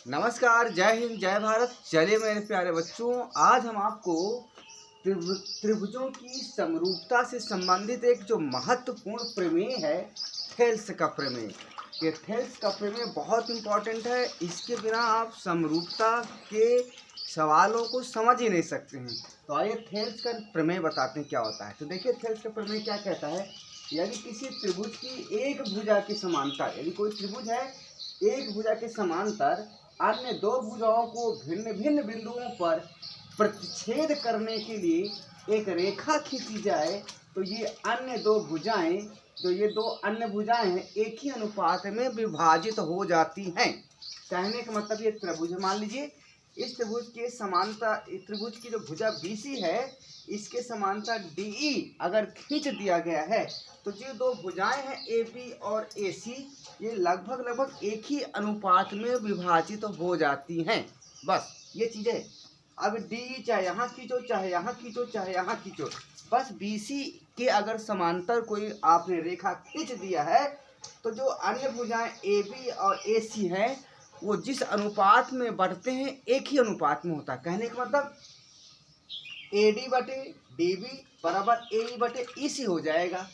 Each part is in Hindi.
नमस्कार, जय हिंद, जय भारत। चलिए मेरे प्यारे बच्चों, आज हम आपको त्रिभुजों की समरूपता से संबंधित एक जो महत्वपूर्ण प्रमेय है, थेल्स का प्रमेय। ये थेल्स का प्रमेय बहुत इम्पोर्टेंट है। इसके बिना आप समरूपता के सवालों को समझ ही नहीं सकते हैं। तो आइए थेल्स का प्रमेय बताते हैं क्या होता है। तो देखिए, थेल्स का प्रमेय क्या कहता है, यदि किसी त्रिभुज की एक भुजा की समांतर, यदि कोई त्रिभुज है एक भुजा के समांतर अन्य दो भुजाओं को भिन्न भिन्न बिंदुओं पर प्रतिच्छेद करने के लिए एक रेखा खींची जाए, तो ये अन्य दो भुजाएं, जो ये दो अन्य भुजाएं हैं, एक ही अनुपात में विभाजित हो जाती हैं। कहने का मतलब ये त्रिभुज, मान लीजिए इस त्रिभुज के समांतर, त्रिभुज की जो भुजा BC है, इसके समांतर DE अगर खींच दिया गया है, तो जो दो भुजाएं हैं AB और AC, ये लगभग एक ही अनुपात में विभाजित हो जाती हैं। बस ये चीज़ें। अब DE चाहे यहाँ खींचो, चाहे यहाँ खींचो, चाहे यहाँ खींचो, बस BC के अगर समांतर कोई आपने रेखा खींच दिया है, तो जो अन्य भुजाएं AB और AC हैं, वो जिस अनुपात में बढ़ते हैं एक ही अनुपात में होता है। कहने का मतलब AD बटे DB बराबर AE बटे EC हो जाएगा,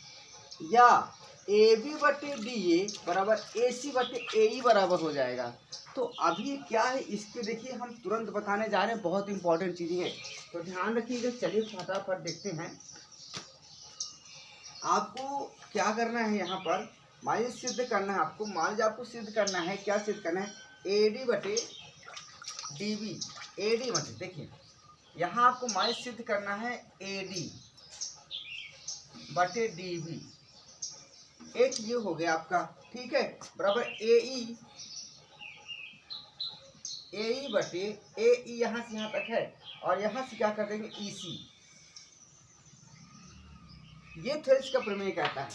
या AB बटे DA बराबर AC बटे AE बराबर हो जाएगा। तो अभी क्या है, इसके देखिए हम तुरंत बताने जा रहे हैं, बहुत इंपॉर्टेंट चीज़ें हैं, तो ध्यान रखिएगा। चलिए फटाफट देखते हैं। आपको क्या करना है, यहाँ पर मान सिद्ध करना है आपको। मान लीजिए आपको सिद्ध करना है, क्या सिद्ध करना है, AD बटे DB, AD बटे, देखिए यहाँ आपको मान सिद्ध करना है AD बटे DB, एक ये हो गया आपका, ठीक है, बराबर AE बटे AE, यहाँ से यहाँ तक है, और यहाँ से क्या कर देंगे EC। ये थेल्स का प्रमेय कहता है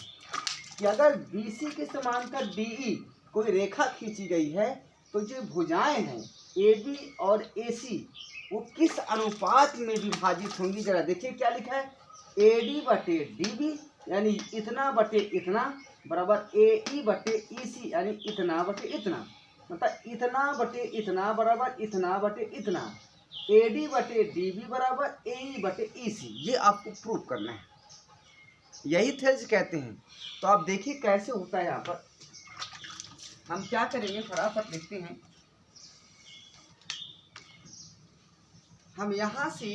कि अगर BC के समांतर DE कोई रेखा खींची गई है, तो जो भुजाएं हैं AB और AC वो किस अनुपात में विभाजित होंगी। जरा देखिए क्या लिखा है, AD बटे DB यानी इतना बटे इतना बराबर AE बटे EC यानी इतना बटे इतना, मतलब इतना बटे इतना बराबर इतना बटे इतना, AD बटे DB बराबर AE बटे EC। ये आपको प्रूव करना है, यही थेल्स कहते हैं। तो आप देखिए कैसे होता है। यहाँ पर हम क्या करेंगे, फटाफट लिखते हैं। हम यहाँ से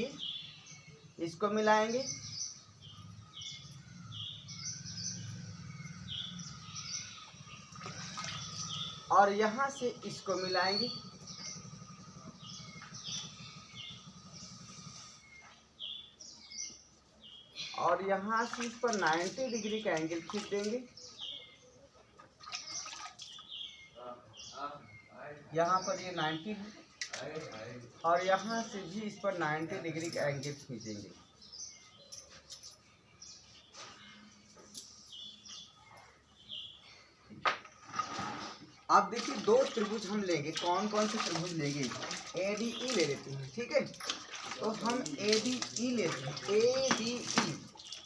इसको मिलाएंगे, और यहाँ से इसको मिलाएंगे, और यहाँ से इस पर 90 डिग्री का एंगल खींच देंगे। यहाँ पर ये 90 है, और यहाँ से भी इस पर 90 डिग्री का एंगल खींचेंगे। अब देखिए दो त्रिभुज हम लेंगे, कौन कौन से त्रिभुज लेंगे, ADE ले लेते हैं, ठीक है। तो हम ADE लेते हैं, ADE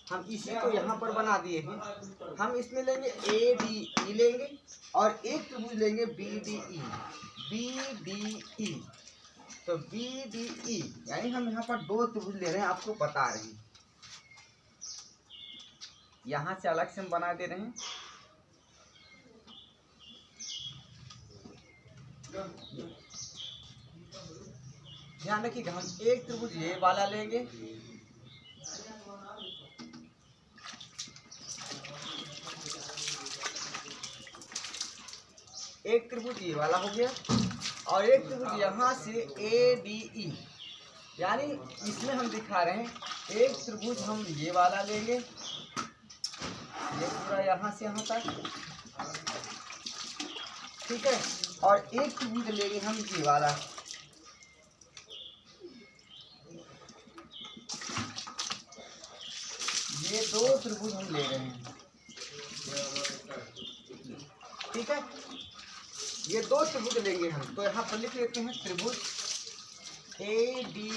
हम इसी को यहाँ पर बना दिए हैं। हम इसमें लेंगे ADE लेंगे, और एक त्रिभुज लेंगे BDE, BDE। तो BDE यानी हम यहाँ पर दो त्रिभुज ले रहे हैं, आपको बता रहे हैं, यहाँ से अलग से हम बना दे रहे हैं। ध्यान रखिएगा, हम एक त्रिभुज ये वाला लेंगे, एक त्रिभुज ये वाला हो गया, और एक त्रिभुज यहाँ से ADE, यानी इसमें हम दिखा रहे हैं एक त्रिभुज हम ये वाला लेंगे, ये पूरा यहाँ से यहाँ तक, ठीक है, और एक त्रिभुज लेंगे हम ये वाला, ये दो त्रिभुज हम ले रहे हैं, ठीक है, ये दो त्रिभुज लेंगे हम। तो यहाँ पर लिख लेते हैं त्रिभुज ADE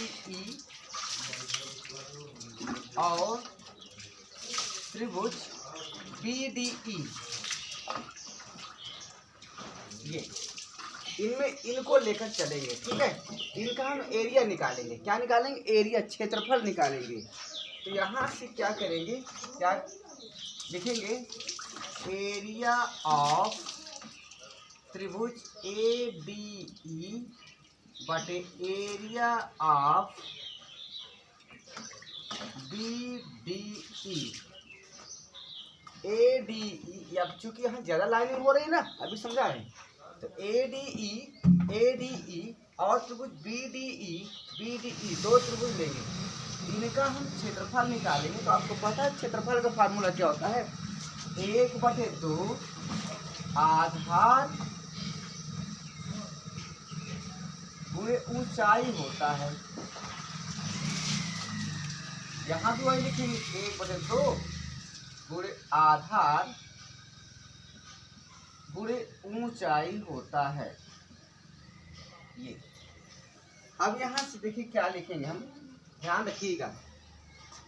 और त्रिभुज BDE। ये इनमें इनको लेकर चलेंगे, ठीक है। इनका हम एरिया निकालेंगे, क्या निकालेंगे, एरिया, क्षेत्रफल निकालेंगे। तो यहाँ से क्या करेंगे, क्या लिखेंगे, एरिया ऑफ त्रिभुज ए डी ई बटे area of B D E. A D E, अब चूंकि यहाँ ज्यादा लाइनिंग हो रही है ना, अभी समझा है, तो ए डी ई और त्रिभुज बी डी ई दो त्रिभुज लेंगे, इनका हम क्षेत्रफल निकालेंगे। तो आपको पता है क्षेत्रफल का फार्मूला क्या होता है, 1/2 आधार गुणे ऊंचाई होता है। यहाँ भी वही लिखेंगे, 1/2 गुणे आधार गुणे ऊंचाई होता है ये। अब यहाँ से देखिए क्या लिखेंगे हम, ध्यान रखिएगा।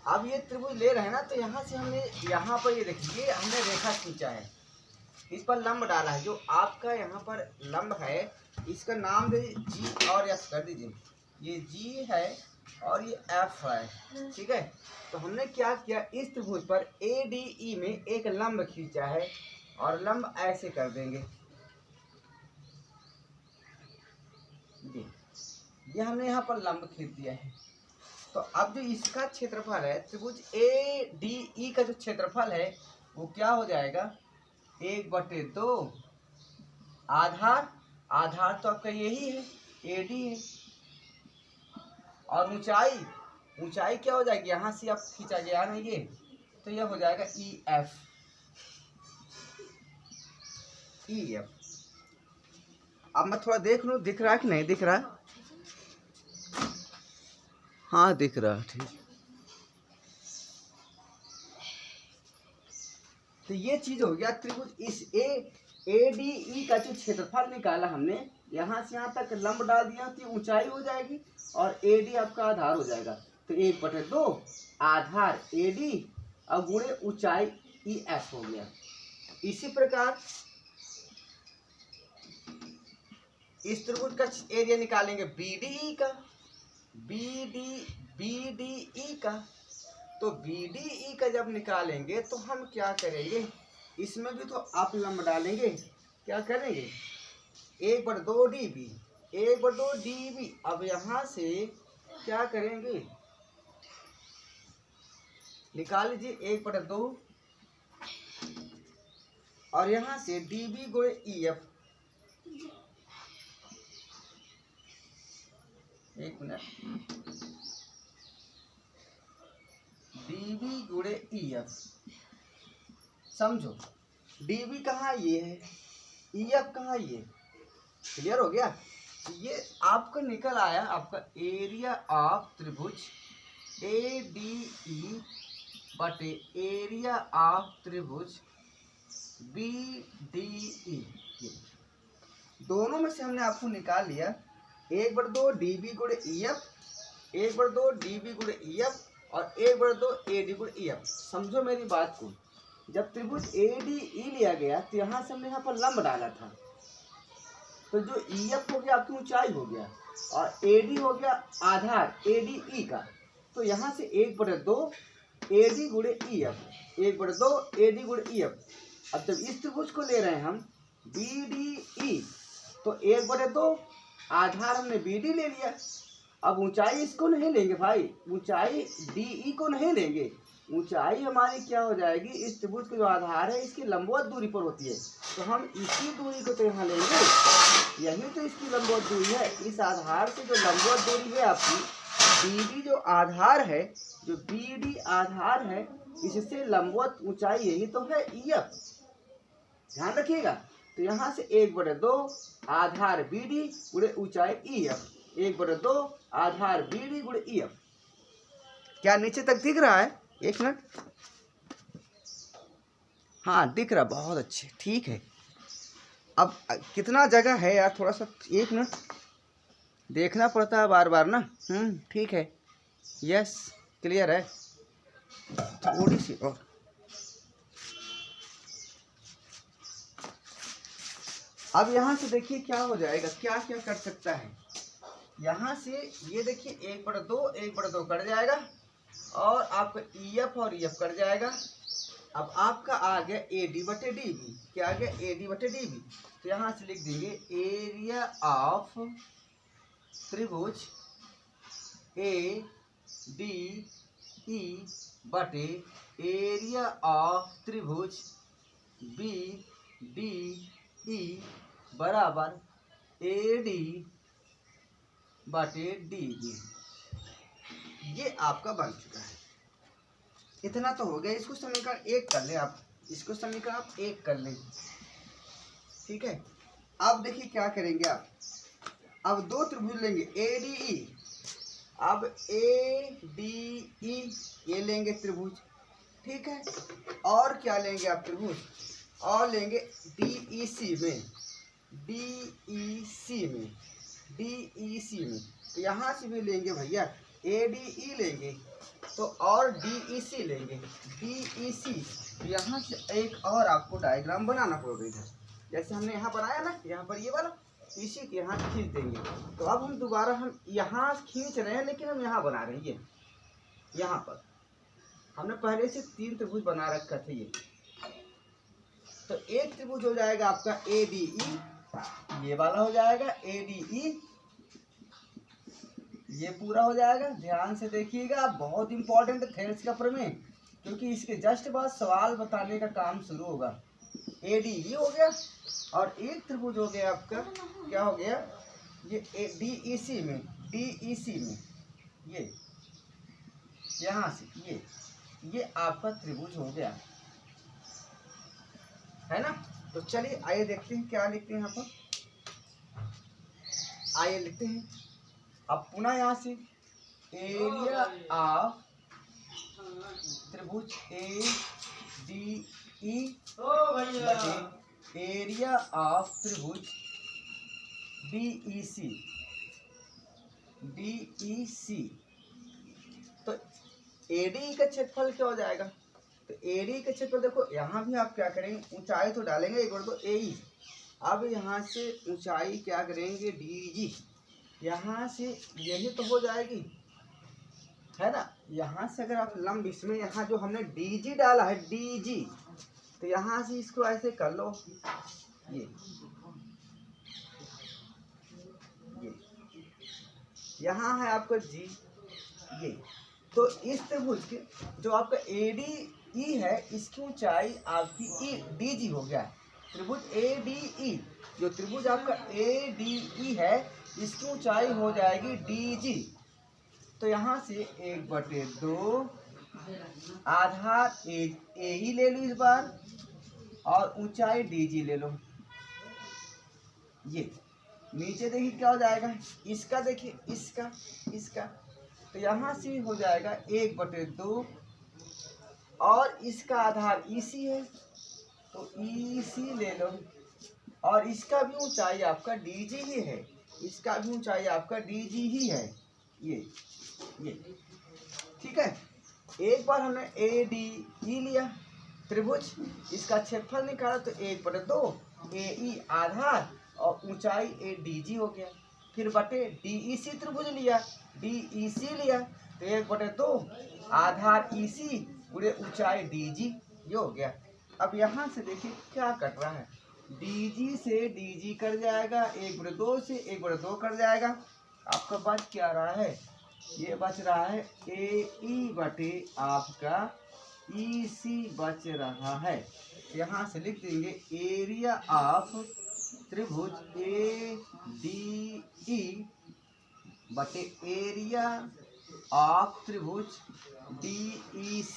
अब ये त्रिभुज ले रहे हैं ना, तो यहाँ से हमने यहाँ पर ये देखिए हमने रेखा खींचा है, इस पर लंब डाला है। जो आपका यहाँ पर लंब है इसका नाम दे जी और एफ कर दीजिए, ये जी है और ये एफ है, ठीक है। तो हमने क्या किया, इस त्रिभुज पर ए डी ई में एक लंब खींचा है और लंब ऐसे कर देंगे, ये हमने यहाँ पर लंब खींच दिया है। तो अब जो इसका क्षेत्रफल है, त्रिभुज ए डी ई का जो क्षेत्रफल है वो क्या हो जाएगा, 1/2 आधार, आधार तो आपका यही है, ए डी है, और ऊंचाई, ऊंचाई क्या हो जाएगी, यहाँ से आप खींचा गया ना ये, तो यह हो जाएगा ई एफ। अब मैं थोड़ा देख लूँ दिख रहा है कि नहीं दिख रहा, हाँ दिख रहा, ठीक। तो ये चीज हो गया त्रिभुज, इस ए डी ई का जो क्षेत्रफल निकाला हमने, यहाँ से यहाँ तक लंब डाल दिया तो ऊंचाई हो जाएगी और ए डी आपका आधार हो जाएगा। तो 1/2 आधार ए डी और गुणे ऊंचाई ई एफ हो गया। इसी प्रकार इस त्रिभुज का एरिया निकालेंगे बी डी ई का, बी डी ई का। तो बी डी ई का जब निकालेंगे तो हम क्या करेंगे, इसमें भी तो आप लंब डालेंगे, क्या करेंगे, 1/2 डी बी, 1/2 डी बी। अब यहाँ से क्या करेंगे, निकाल लीजिए 1/2 और यहाँ से डी बी गुणे ई एफ, एक मिनट, डीबी गुणे ई एफ, समझो डीबी कहाँ ये है, ई एफ कहाँ ये, क्लियर हो गया। ये आपका निकल आया आपका एरिया ऑफ त्रिभुज ए डी ई बटे एरिया ऑफ त्रिभुज बी डी ई। दोनों में से हमने आपको निकाल लिया 1/2 डीबी गुणे ई एफ, 1/2 डीबी गुणे ई एफ और 1/2 ए डी गुणे ई एफ। समझो मेरी बात को, जब त्रिभुज ए डी ई लिया गया तो यहाँ से हमने यहाँ पर लंब डाला था, तो जो ई एफ हो गया आपकी ऊंचाई हो गया और ए डी हो गया आधार ए डी ई का। तो यहाँ से 1/2 ए डी गुणे ई एफ, 1/2 ए डी गुणे ई एफ। अब जब इस त्रिभुज को ले रहे हैं हम बी डी ई, तो 1/2 आधार हमने बी डी ले लिया। अब ऊंचाई इसको नहीं लेंगे भाई, ऊंचाई डी ई को नहीं लेंगे, ऊंचाई हमारी क्या हो जाएगी, इस त्रिभुज का जो आधार है इसकी लंबवत दूरी पर होती है, तो हम इसी दूरी को तो यहाँ लेंगे, यही तो इसकी लंबवत दूरी है। इस आधार से जो लंबवत दूरी है आपकी बी डी, जो आधार है, जो बी डी आधार है, इससे लंबवत ऊंचाई यही तो है ई एफ, ध्यान रखिएगा। तो यहाँ से 1/2 आधार बी डी गुणे ऊंचाई ई एफ, 1/2 आधार बी डी गुणे ई एफ। क्या नीचे तक दिख रहा है, एक मिनट, हाँ दिख रहा, बहुत अच्छे, ठीक है। अब कितना जगह है यार, थोड़ा सा एक मिनट देखना पड़ता है बार बार ना, ठीक है, यस क्लियर है, थोड़ी सी और अब यहाँ से देखिए क्या हो जाएगा, क्या क्या कर सकता है। यहाँ से ये देखिए 1/2 1/2 कट जाएगा और आपका EF और EF कट जाएगा। अब आपका आ गया AD/DB। क्या आ गया? AD/DB। तो यहाँ से लिख देंगे एरिया ऑफ त्रिभुज ADE बटे एरिया ऑफ त्रिभुज BDE बराबर AD/DB। ये आपका बन चुका है। इतना तो हो गया। इसको समीकरण 1 कर लें आप, इसको समीकरण आप 1 कर लें, ठीक है। अब देखिए क्या करेंगे आप, अब दो त्रिभुज लेंगे ADE। अब ADE ये लेंगे त्रिभुज, ठीक है। और क्या लेंगे आप त्रिभुज, और लेंगे DEC में, DEC में। तो यहाँ से भी लेंगे भैया ADE लेंगे तो और DEC लेंगे, DEC। यहाँ से एक और आपको डायग्राम बनाना पड़ेगा इधर, जैसे हमने यहाँ बनाया ना, यहाँ पर ये वाला, इसी के यहाँ खींच देंगे। तो अब हम दोबारा हम यहाँ खींच रहे हैं, लेकिन हम यहाँ बना रहे हैं। ये यहाँ पर हमने पहले से 3 त्रिभुज बना रखा था ये। तो एक त्रिभुज हो जाएगा आपका ADE, ये वाला हो जाएगा ADE, ये पूरा हो जाएगा। ध्यान से देखिएगा, बहुत इंपॉर्टेंट है थेल्स का प्रमेय, क्योंकि इसके जस्ट बाद सवाल बताने का काम शुरू होगा। ADE हो गया और एक त्रिभुज हो गया आपका, क्या हो गया, ये DEC में, ये यहाँ से ये आपका त्रिभुज हो गया, है ना। तो चलिए आइए देखते हैं क्या लिखते हैं यहाँ पर। आइए लिखते हैं अब पुनः यहाँ से एरिया ऑफ त्रिभुज ADE बटे एरिया ऑफ त्रिभुज DEC। तो ADE का क्षेत्रफल क्या हो जाएगा, तो ADE का क्षेत्रफल देखो, यहाँ भी आप क्या करेंगे, ऊंचाई तो डालेंगे 1/2 AE। अब यहाँ से ऊंचाई क्या करेंगे DG, यहाँ से यही तो हो जाएगी, है ना। यहाँ से अगर आप लंब, इसमें यहाँ जो हमने DG डाला है DG, तो यहाँ से इसको ऐसे कर लो, ये यहाँ है आपका G, ये। तो इस त्रिभुज के जो आपका ADE है, इसकी ऊंचाई आपकी DG हो गया। त्रिभुज ADE, जो त्रिभुज आपका ADE है, इसकी ऊंचाई हो जाएगी DG। तो यहाँ से 1/2 आधार AE ले लो इस बार, और ऊंचाई DG ले लो। ये नीचे देखिए क्या हो जाएगा, इसका देखिए, इसका तो यहाँ से हो जाएगा 1/2, और इसका आधार EC है, तो EC ले लो, और इसका भी ऊंचाई आपका DG ही है, इसका भी ऊंचाई आपका DG ही है, ये ठीक है। एक बार हमने ADE लिया त्रिभुज, इसका क्षेत्रफल निकाला, तो 1/2 AE आधार और ऊंचाई DG हो गया। फिर बटे DEC त्रिभुज लिया, DEC लिया, तो 1/2 आधार EC पूरे ऊंचाई DG, ये हो गया। अब यहाँ से देखिए क्या कट रहा है, DG से DG कट जाएगा, 1/2 से 1/2 कट जाएगा। आपका बच क्या रहा है, ये बच रहा है AE बटे आपका EC बच रहा है। यहाँ से लिख देंगे एरिया ऑफ त्रिभुज ADE बटे एरिया ऑफ त्रिभुज DEC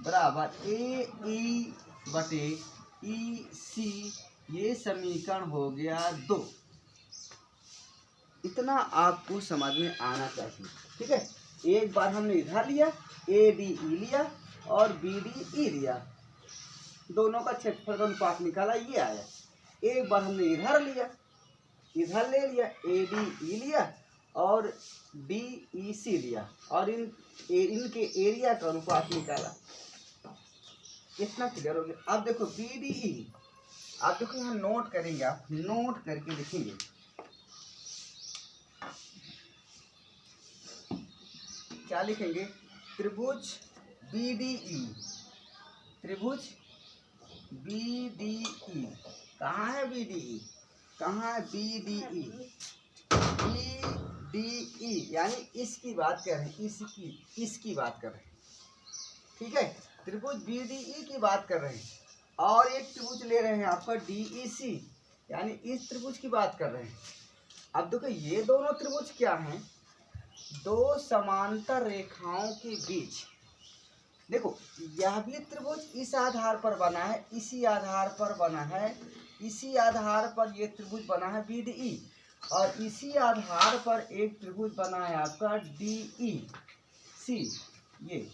बराबर AE बटे EC। ये समीकरण हो गया 2। इतना आपको समझ में आना चाहिए, ठीक है। एक बार हमने इधर लिया, ADE लिया और BDE लिया, दोनों का क्षेत्रफल का अनुपात निकाला, ये आया। एक बार हमने इधर लिया, इधर ले लिया, ADE लिया और DEC लिया, और इनके एरिया का अनुपात निकाला। इतना क्लियर हो गया। अब देखो BDE, आप देखो यहाँ नोट करेंगे, आप नोट करके लिखेंगे। क्या लिखेंगे? त्रिभुज BDE, त्रिभुज BDE। कहाँ है BDE? कहाँ है BDE? BDE यानी इसकी बात कर रहे हैं, इसकी बात कर रहे हैं, ठीक है। त्रिभुज BDE की बात कर रहे हैं, और एक त्रिभुज ले रहे हैं आपका DEC, यानी इस त्रिभुज की बात कर रहे हैं। अब देखो ये दोनों त्रिभुज क्या हैं? दो समांतर रेखाओं के बीच। देखो यह भी त्रिभुज इस आधार पर बना है, इसी आधार पर बना है, इसी आधार पर ये त्रिभुज बना है BDE, और इसी आधार पर एक त्रिभुज बना है आपका DEC। ये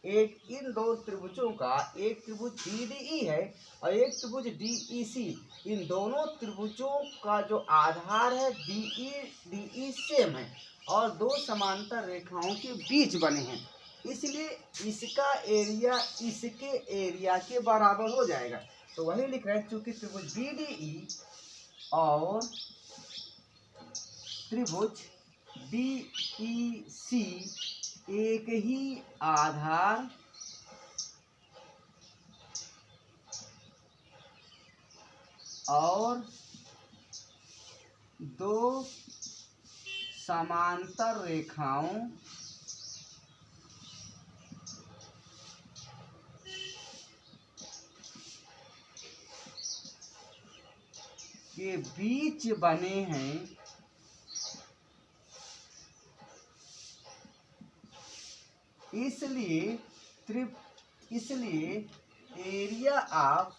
एक इन दो त्रिभुजों का, एक त्रिभुज BDE है और एक त्रिभुज DEC। इन दोनों त्रिभुजों का जो आधार है DE सेम है और दो समांतर रेखाओं के बीच बने हैं, इसलिए इसका एरिया इसके एरिया के बराबर हो जाएगा। तो वही लिख रहे हैं, चूंकि त्रिभुज BDE और त्रिभुज DEC एक ही आधार और दो समांतर रेखाओं के बीच बने हैं, इसलिए एरिया ऑफ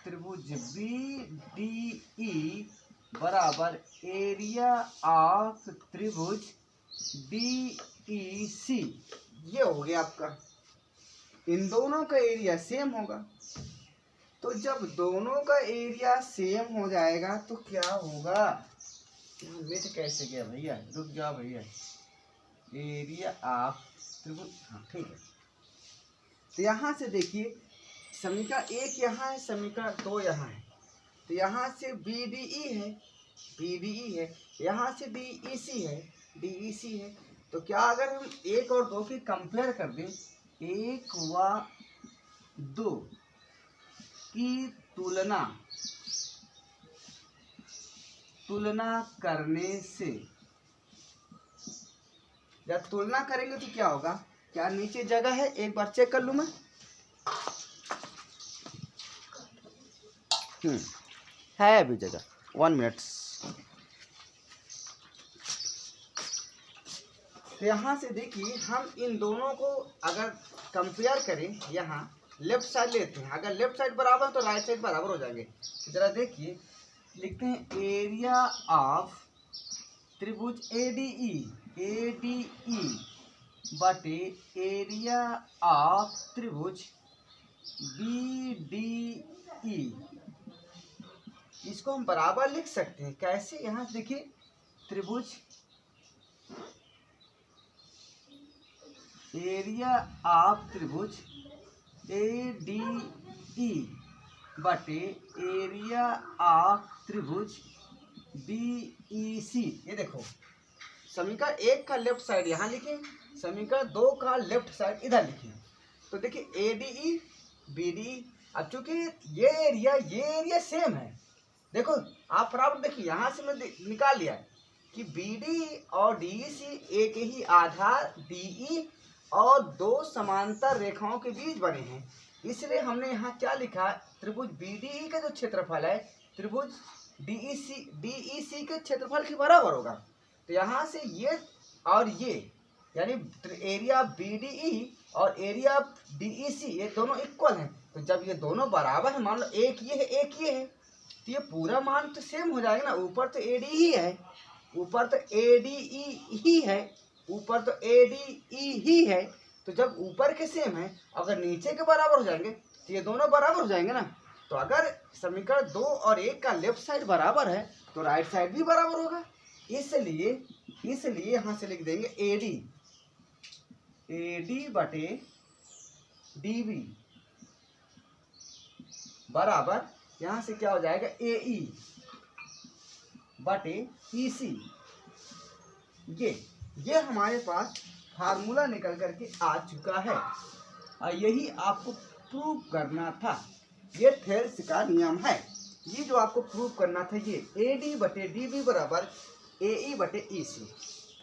त्रिभुज BDE बराबर एरिया ऑफ त्रिभुज DEC। ये हो गया आपका, इन दोनों का एरिया सेम होगा। तो जब दोनों का एरिया सेम हो जाएगा तो क्या होगा? मिट कैसे गया भैया? रुक जाओ भैया। एरिया ऑफ त्रिभुज, हाँ ठीक है। तो यहाँ से देखिए, समीकरण 1 यहाँ है, समीकरण 2 यहाँ है। तो यहाँ से BDE है, यहाँ से DEC है। तो क्या अगर हम 1 और 2 की कंपेयर कर दें, 1 व 2 की तुलना करने से, जब तुलना करेंगे तो क्या होगा? क्या नीचे जगह है? एक बार चेक कर लूं मैं। है अभी जगह, 1 मिनट। तो यहाँ से देखिए, हम इन दोनों को अगर कंपेयर करें, यहाँ लेफ्ट साइड लेते हैं, अगर लेफ्ट साइड बराबर है तो राइट साइड बराबर हो जाएंगे। जरा देखिए, लिखते हैं एरिया ऑफ त्रिभुज ADE बटे एरिया ऑफ त्रिभुज BDE। इसको हम बराबर लिख सकते हैं। कैसे? यहाँ देखिए, त्रिभुज एरिया ऑफ त्रिभुज ADE बटे एरिया ऑफ त्रिभुज DEC। ये देखो, समीकरण 1 का लेफ्ट साइड यहाँ लिखें, समीकरण 2 का लेफ्ट साइड इधर लिखें। तो देखिए ADE BDE, अब चूंकि ये एरिया सेम है, देखो आप बराबर देखिए, यहाँ से मैं निकाल लिया कि BD और DEC एक ही आधार DE और दो समांतर रेखाओं के बीच बने हैं, इसलिए हमने यहाँ क्या लिखा? त्रिभुज BDE का जो क्षेत्रफल है त्रिभुज DEC के क्षेत्रफल के बराबर होगा। तो यहाँ से ये और ये, यानी एरिया BDE और एरिया DEC ये दोनों इक्वल हैं। तो जब ये दोनों बराबर है, मान लो एक ये है एक ये है, तो ये पूरा मान तो सेम हो जाएगा ना। ऊपर तो ADE ही है, ऊपर तो ADE ही है, ऊपर तो ADE ही है। तो जब ऊपर के सेम है, अगर नीचे के बराबर हो जाएंगे तो ये दोनों बराबर हो जाएंगे ना। तो अगर समीकरण 2 और 1 का लेफ्ट साइड बराबर है तो राइट साइड भी बराबर होगा। इसलिए यहाँ से लिख देंगे AD बटे DB बराबर यहाँ से क्या हो जाएगा AE बटे EC। ये हमारे पास फार्मूला निकल करके आ चुका है और यही आपको प्रूव करना था। ये थेल्स का नियम है। ये जो आपको प्रूव करना था ये AD बटे DB बराबर AE बटे EC।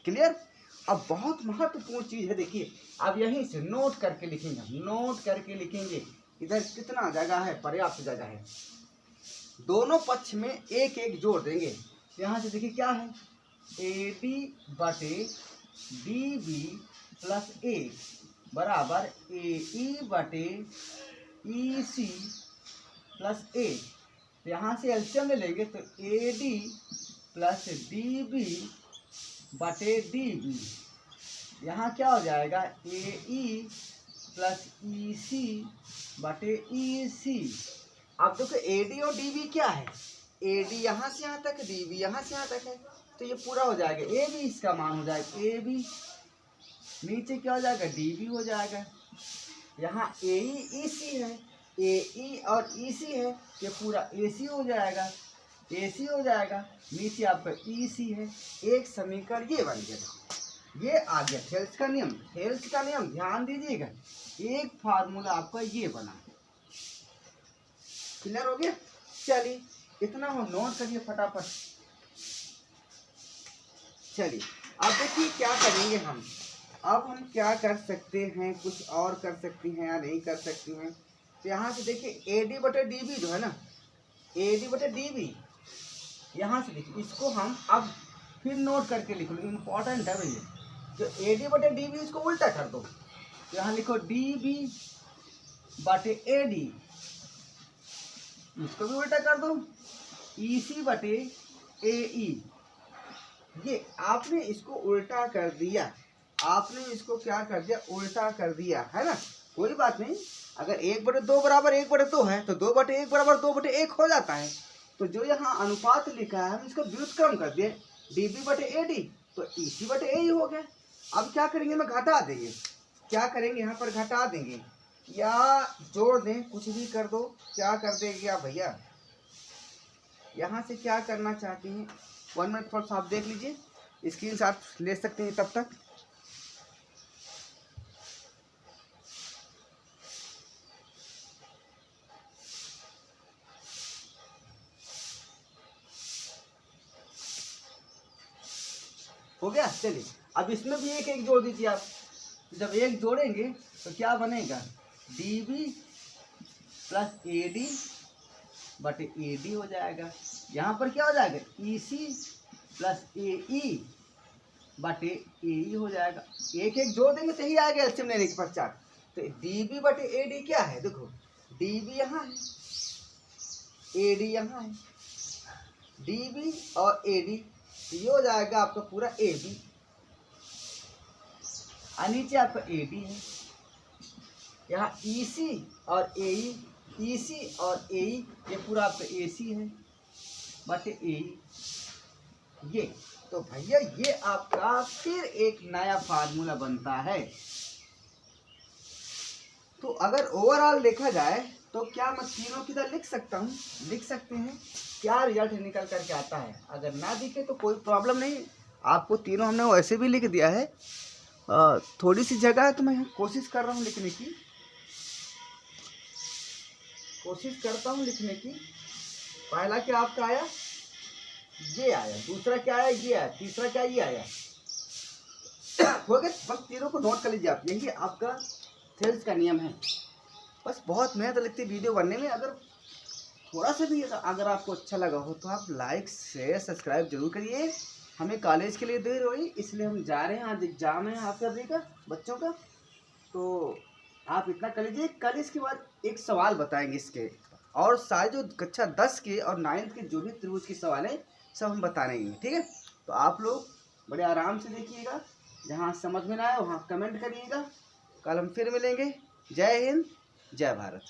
क्लियर। अब बहुत महत्वपूर्ण चीज़ है, देखिए अब यहीं से नोट करके लिखेंगे, नोट करके लिखेंगे। इधर कितना जगह है, पर्याप्त जगह है। दोनों पक्ष में एक एक जोड़ देंगे। यहाँ से देखिए क्या है AD बटे DB प्लस A बराबर AE बटे EC प्लस A। यहाँ से एलसीएम में लेंगे तो AD प्लस DB बटे DB। यहाँ क्या हो जाएगा AE प्लस EC बटे EC। अब देखो AD और DB क्या है, AD यहाँ से यहाँ तक, DB यहाँ से यहाँ तक है, तो ये पूरा हो जाएगा। AB इसका मान हो जाएगा AB, नीचे क्या हो जाएगा DB हो जाएगा। यहाँ AE EC है, AE और EC है, ये पूरा AC हो जाएगा, AC हो जाएगा, नीचे आपका EC है। एक समीकरण ये बन गया। ये आ गया थेल्स का नियम। थेल्स का नियम ध्यान दीजिएगा, एक फार्मूला आपका ये बना। क्लियर हो गया। चलिए इतना हम नोट करिए फटाफट। चलिए अब देखिए क्या करेंगे हम। अब हम क्या कर सकते हैं, कुछ और कर सकती हैं या नहीं कर सकती हैं। तो यहाँ से देखिए AD बटे DB जो है ना, AD बटे DB, यहाँ से देखिए इसको हम अब फिर नोट करके लिख लो, इम्पोर्टेंट है भैया। जो AD बटे DB इसको उल्टा कर दो, यहाँ लिखो DB बटे AD, इसको भी उल्टा कर दो EC बटे AE। ये आपने इसको उल्टा कर दिया, आपने इसको क्या कर दिया, उल्टा कर दिया, है ना। कोई बात नहीं, अगर 1/2 बराबर 1/2 है तो 2/1 बराबर 2/1 हो जाता है। तो जो यहाँ अनुपात लिखा है हम इसको व्युत्क्रम कर दिए, DB बटे AD तो EC बटे AE हो गया। अब क्या करेंगे, मैं घटा देंगे। क्या करेंगे, यहाँ पर घटा देंगे या जोड़ दें, कुछ भी कर दो। क्या कर देंगे आप भैया, यहाँ से क्या करना चाहती हैं 1 मिनट फॉर आप देख लीजिए, स्क्रीनशॉट ले सकते हैं तब तक। हो गया। चलिए अब इसमें भी एक एक जोड़ दीजिए आप। जब एक जोड़ेंगे तो क्या बनेगा, DB प्लस AD बटे AD हो जाएगा। यहाँ पर क्या हो जाएगा EC प्लस AE बटे AE हो जाएगा। एक एक जोड़ देंगे तो ही आएगा एलसीएम लेने के पश्चात। तो DB बटे AD क्या है, देखो DB यहाँ है, AD यहाँ है, DB और AD, ये हो जाएगा आपका पूरा AB, नीचे आपका AD है। यहाँ EC और AE, EC और AE, ये पूरा आपका AC है बटे AE। ये तो भैया ये आपका फिर एक नया फार्मूला बनता है। तो अगर ओवरऑल देखा जाए तो क्या मैं तीनों की तरह लिख सकता हूँ, लिख सकते हैं। क्या रिजल्ट निकल करके आता है, अगर ना दिखे तो कोई प्रॉब्लम नहीं, आपको तीनों हमने वैसे भी लिख दिया है। थोड़ी सी जगह है तो मैं कोशिश कर रहा हूँ लिखने की, कोशिश करता हूँ लिखने की। पहला क्या आपका आया, ये आया, दूसरा क्या आया, ये आया, तीसरा क्या ये आया। हो गया, बस तीनों को नोट कर लीजिए आप, यही आपका थेल्स का नियम है। बस बहुत मेहनत लगती है वीडियो बनने में। अगर थोड़ा सा भी अगर आपको अच्छा लगा हो तो आप लाइक शेयर सब्सक्राइब जरूर करिए। हमें कॉलेज के लिए देर हुई इसलिए हम जा रहे हैं, आज एग्ज़ाम है आप सभी का, बच्चों का। तो आप इतना कर लीजिए, कल इसके बाद एक सवाल बताएंगे इसके, और सारे जो कक्षा 10 के और 9th के जो भी त्रिभुज के सवाल हैं सब हम बता रहे हैं, ठीक है। तो आप लोग बड़े आराम से देखिएगा, जहाँ समझ में ना आए वहाँ कमेंट करिएगा। कल हम फिर मिलेंगे। जय हिंद, जय भारत।